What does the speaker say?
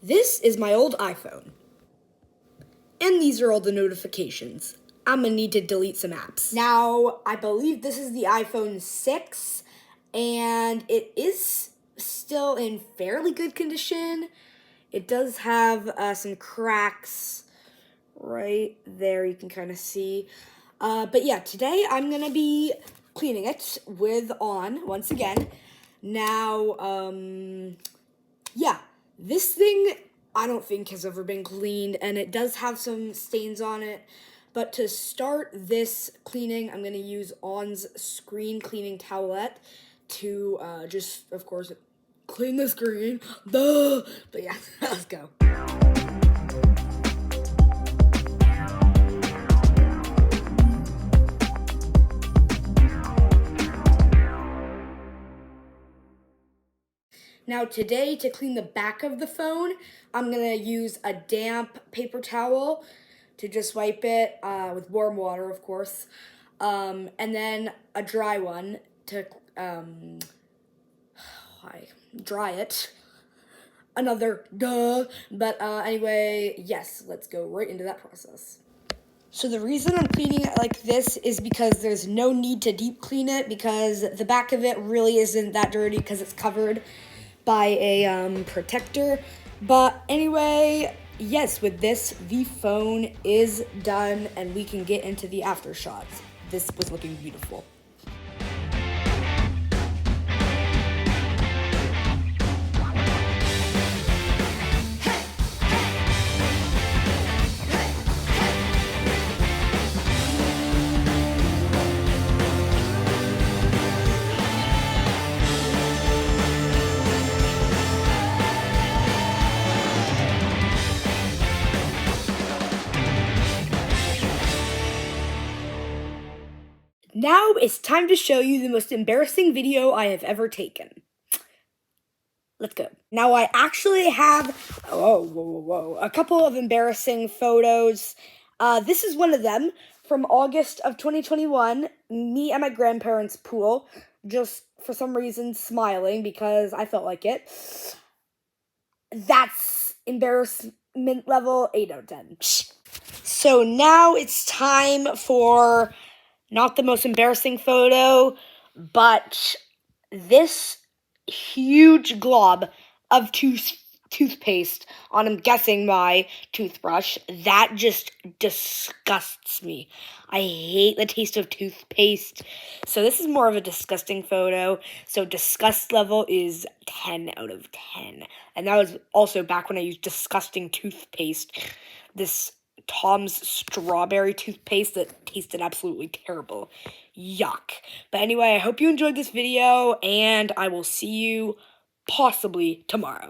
This is my old iPhone. And these are all the notifications. I'm gonna need to delete some apps. Now, I believe this is the iPhone 6, and it is still in fairly good condition. It does have some cracks right there, you can kind of see. But yeah, today I'm gonna be cleaning it with On once again. Now, yeah, this thing I don't think has ever been cleaned, and it does have some stains on it. But to start this cleaning, I'm going to use On's screen cleaning towelette to just, of course, clean the screen. Duh! But yeah, let's go. Now today, to clean the back of the phone, I'm going to use a damp paper towel to just wipe it with warm water, of course, and then a dry one to dry it. Another duh, but anyway, yes, let's go right into that process. So the reason I'm cleaning it like this is because there's no need to deep clean it, because the back of it really isn't that dirty because it's covered by a protector. But anyway, yes, with this, the phone is done and we can get into the after shots. This was looking beautiful. Now it's time to show you the most embarrassing video I have ever taken. Let's go. Now I actually have, a couple of embarrassing photos. This is one of them from August of 2021. Me at my grandparents' pool, just for some reason smiling because I felt like it. That's embarrassment level 8 out of 10. So now it's time for not the most embarrassing photo, but this huge glob of toothpaste on, I'm guessing, my toothbrush. That just disgusts me. I hate the taste of toothpaste. So this is more of a disgusting photo. So disgust level is 10 out of 10. And that was also back when I used disgusting toothpaste. This Tom's strawberry toothpaste that tasted absolutely terrible. Yuck. But anyway, I hope you enjoyed this video, and I will see you possibly tomorrow.